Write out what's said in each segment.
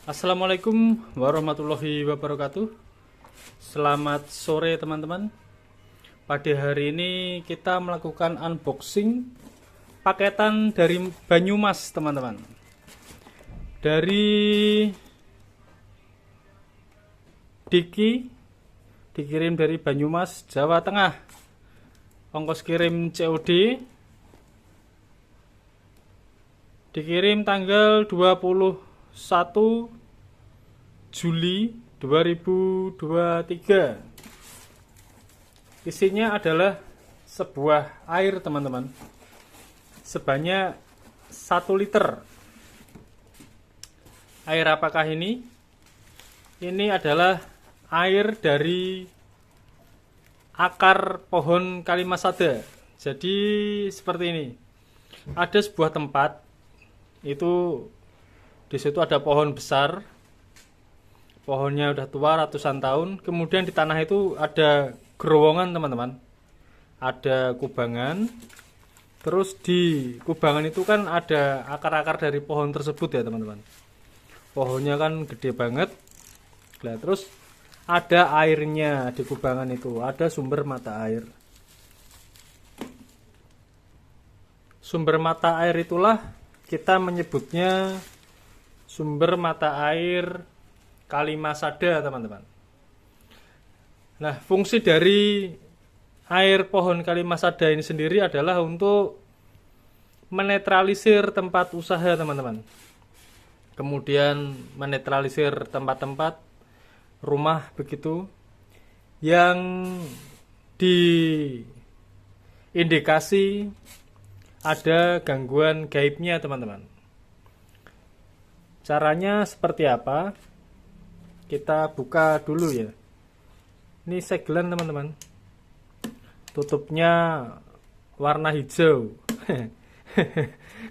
Assalamualaikum warahmatullahi wabarakatuh. Selamat sore teman-teman. Pada hari ini kita melakukan unboxing paketan dari Banyumas teman-teman. Dari Diki, dikirim dari Banyumas, Jawa Tengah. Ongkos kirim COD dikirim tanggal 21 Juli 2023. Isinya adalah sebuah air teman-teman, sebanyak 1 liter. Air apakah ini? Ini adalah air dari akar pohon kalimasada. Jadi seperti ini. Ada sebuah tempat, itu di situ ada pohon besar. Pohonnya udah tua ratusan tahun. Kemudian di tanah itu ada gerowongan teman-teman, ada kubangan. Terus di kubangan itu kan ada akar-akar dari pohon tersebut ya teman-teman. Pohonnya kan gede banget. Nah, terus ada airnya di kubangan itu, ada sumber mata air. Sumber mata air itulah kita menyebutnya sumber mata air Kalimasada teman-teman. Nah, fungsi dari air pohon Kalimasada ini sendiri adalah untuk menetralisir tempat usaha teman-teman. Kemudian menetralisir tempat-tempat rumah begitu yang diindikasi ada gangguan gaibnya teman-teman. Caranya seperti apa? Kita buka dulu ya. Ini segelan teman-teman. Tutupnya warna hijau.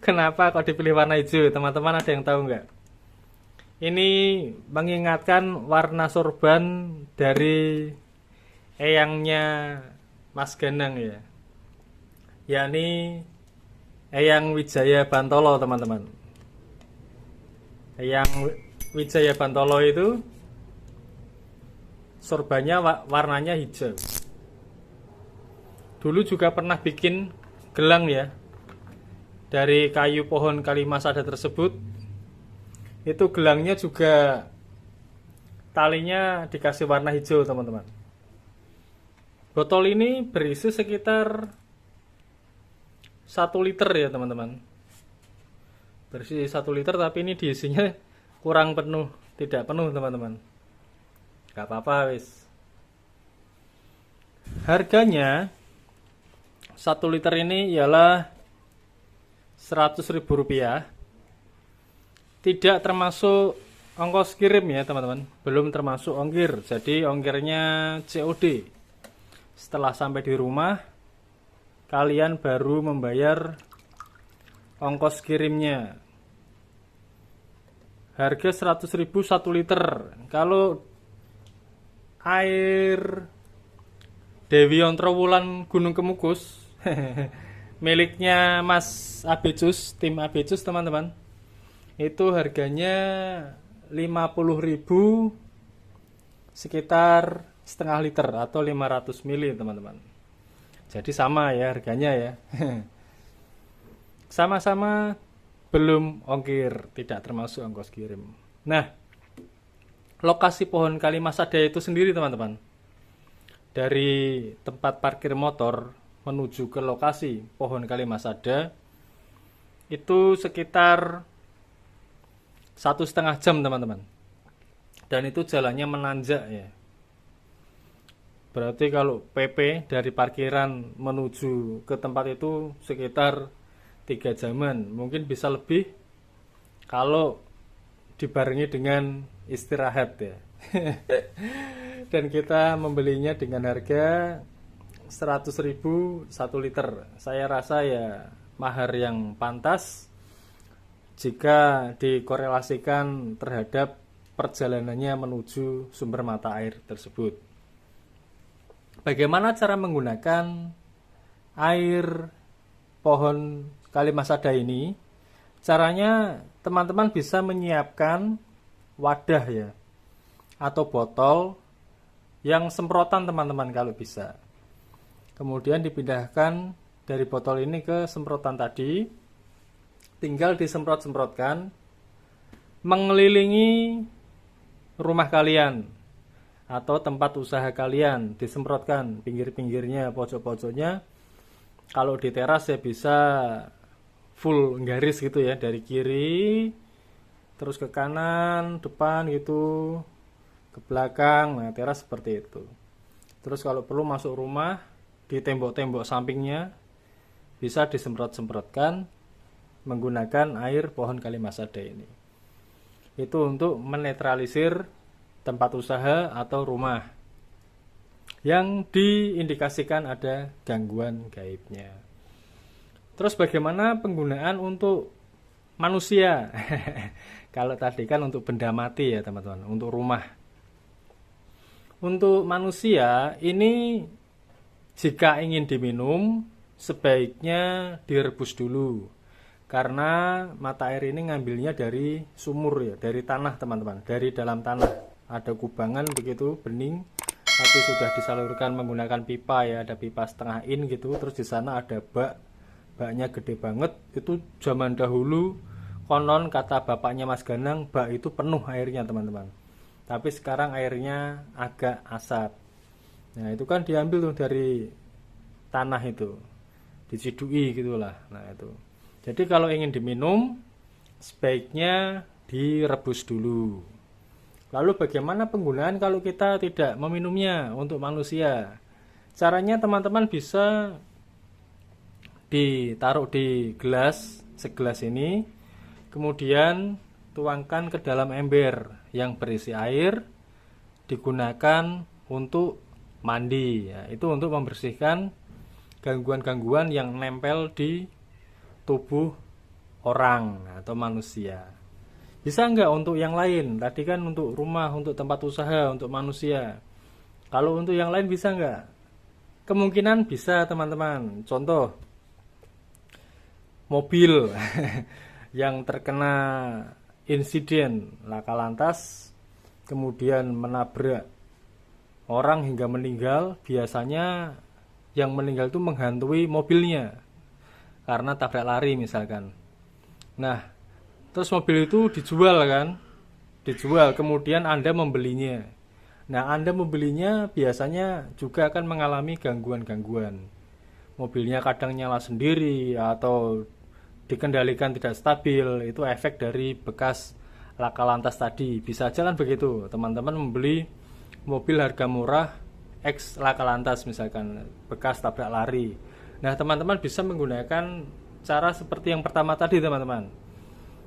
Kenapa kok dipilih warna hijau? Teman-teman ada yang tahu nggak? Ini mengingatkan warna sorban dari eyangnya Mas Ganang ya. Yakni Eyang Wijaya Bantolo teman-teman. Eyang Wijaya Bantolo itu sorbannya warnanya hijau. Dulu juga pernah bikin gelang ya, dari kayu pohon kalimasada tersebut. Itu gelangnya juga talinya dikasih warna hijau teman-teman. Botol ini berisi sekitar 1 liter ya teman-teman. Berisi 1 liter, tapi ini diisinya kurang penuh, tidak penuh teman-teman. Gak apa-apa wis. Harganya 1 liter ini ialah Rp100.000. Tidak termasuk ongkos kirim ya teman-teman. Belum termasuk ongkir. Jadi ongkirnya COD. Setelah sampai di rumah, kalian baru membayar ongkos kirimnya. Harga 100.000 1 liter. Kalau air Dewi Ontrowulan Gunung Kemukus miliknya Mas Abecus, tim Abecus teman-teman, itu harganya 50.000, sekitar setengah liter atau 500 ml teman-teman. Jadi sama ya harganya ya. Sama-sama belum ongkir, tidak termasuk ongkos kirim. Nah, lokasi pohon kalimasada itu sendiri teman-teman, dari tempat parkir motor menuju ke lokasi pohon kalimasada itu sekitar 1,5 jam teman-teman. Dan itu jalannya menanjak ya. Berarti kalau PP dari parkiran menuju ke tempat itu sekitar 3 jaman, mungkin bisa lebih kalau dibarengi dengan istirahat ya. Dan kita membelinya dengan harga 100.000 1 liter. Saya rasa ya mahar yang pantas jika dikorelasikan terhadap perjalanannya menuju sumber mata air tersebut. Bagaimana cara menggunakan air pohon kalimasada ini? Caranya teman-teman bisa menyiapkan wadah ya, atau botol yang semprotan teman-teman kalau bisa. Kemudian dipindahkan dari botol ini ke semprotan tadi, tinggal disemprot-semprotkan mengelilingi rumah kalian atau tempat usaha kalian, disemprotkan pinggir-pinggirnya, pojok-pojoknya. Kalau di teras ya bisa full garis gitu ya, dari kiri terus ke kanan, depan gitu, ke belakang. Nah, teras seperti itu. Terus kalau perlu masuk rumah, di tembok-tembok sampingnya bisa disemprot-semprotkan menggunakan air pohon kalimasada ini. Itu untuk menetralisir tempat usaha atau rumah yang diindikasikan ada gangguan gaibnya. Terus bagaimana penggunaan untuk manusia? Kalau tadi kan untuk benda mati ya teman-teman, untuk rumah. Untuk manusia ini jika ingin diminum sebaiknya direbus dulu. Karena mata air ini ngambilnya dari sumur ya, dari tanah teman-teman, dari dalam tanah. Ada kubangan begitu, bening, tapi sudah disalurkan menggunakan pipa ya, ada pipa setengah in gitu. Terus di sana ada bak, baknya gede banget. Itu zaman dahulu konon kata bapaknya Mas Ganang, bak itu penuh airnya teman-teman. Tapi sekarang airnya agak asat. Nah itu kan diambil tuh dari tanah itu, dicidui gitulah. Nah itu. Jadi kalau ingin diminum, sebaiknya direbus dulu. Lalu bagaimana penggunaan kalau kita tidak meminumnya untuk manusia? Caranya teman-teman bisa ditaruh di gelas, segelas ini, kemudian tuangkan ke dalam ember yang berisi air, digunakan untuk mandi. Ya, itu untuk membersihkan gangguan-gangguan yang nempel di tubuh orang atau manusia. Bisa enggak untuk yang lain? Tadi kan untuk rumah, untuk tempat usaha, untuk manusia. Kalau untuk yang lain bisa enggak? Kemungkinan bisa teman-teman. Contoh, mobil yang terkena insiden laka lantas, kemudian menabrak orang hingga meninggal. Biasanya yang meninggal itu menghantui mobilnya karena tabrak lari misalkan. Nah, terus mobil itu dijual kan? Dijual, kemudian Anda membelinya. Nah, Anda membelinya biasanya juga akan mengalami gangguan-gangguan. Mobilnya kadang nyala sendiri atau dikendalikan tidak stabil. Itu efek dari bekas laka lantas tadi. Bisa aja kan begitu. Teman-teman membeli mobil harga murah X laka lantas misalkan, bekas tabrak lari. Nah, teman-teman bisa menggunakan cara seperti yang pertama tadi teman-teman.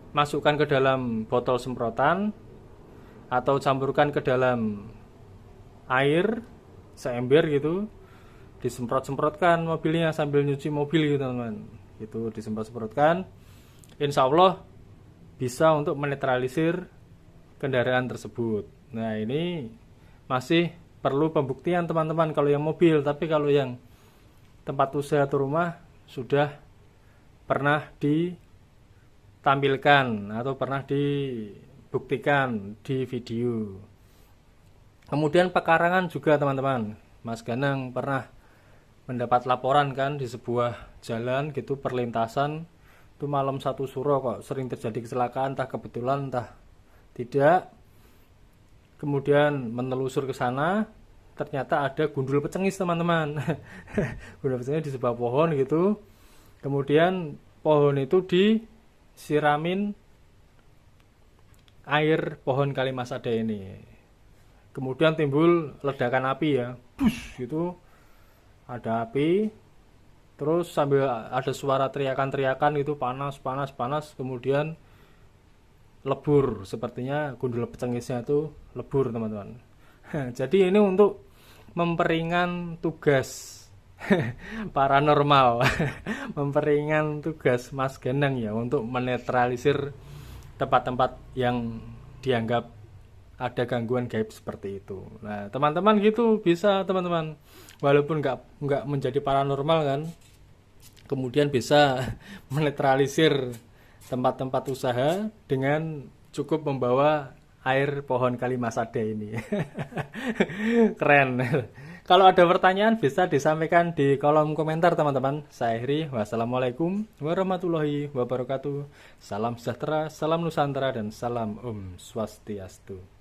Masukkan ke dalam botol semprotan atau campurkan ke dalam air seember gitu, disemprot-semprotkan mobilnya sambil nyuci mobil gitu teman-teman. Itu disemprot-semprotkan. Insya Allah bisa untuk menetralisir kendaraan tersebut. Nah, ini masih perlu pembuktian teman-teman kalau yang mobil, tapi kalau yang tempat usaha atau rumah sudah pernah ditampilkan atau pernah dibuktikan di video. Kemudian pekarangan juga teman-teman. Mas Ganang pernah mendapat laporan kan di sebuah jalan gitu, perlintasan itu malam satu suro kok sering terjadi kecelakaan, entah kebetulan entah tidak. Kemudian menelusur ke sana, ternyata ada gundul pecengis teman-teman. Gundul pecengis di sebuah pohon gitu. Kemudian pohon itu disiramin air pohon kalimasada ini. Kemudian timbul ledakan api ya. Bus gitu. Ada api. Terus sambil ada suara teriakan-teriakan gitu, panas, panas, panas. Kemudian lebur. Sepertinya gundul pecengisnya itu lebur teman-teman. Jadi ini untuk memperingan tugas paranormal, memperingan tugas Mas Ganang ya untuk menetralisir tempat-tempat yang dianggap ada gangguan gaib seperti itu. Nah, teman-teman gitu bisa teman-teman, walaupun nggak menjadi paranormal kan, kemudian bisa menetralisir tempat-tempat usaha dengan cukup membawa air pohon Kalimasada ini. Keren. Kalau ada pertanyaan bisa disampaikan di kolom komentar teman-teman. Saya akhiri. Wassalamualaikum warahmatullahi wabarakatuh. Salam sejahtera, salam Nusantara, dan salam Om Swastiastu.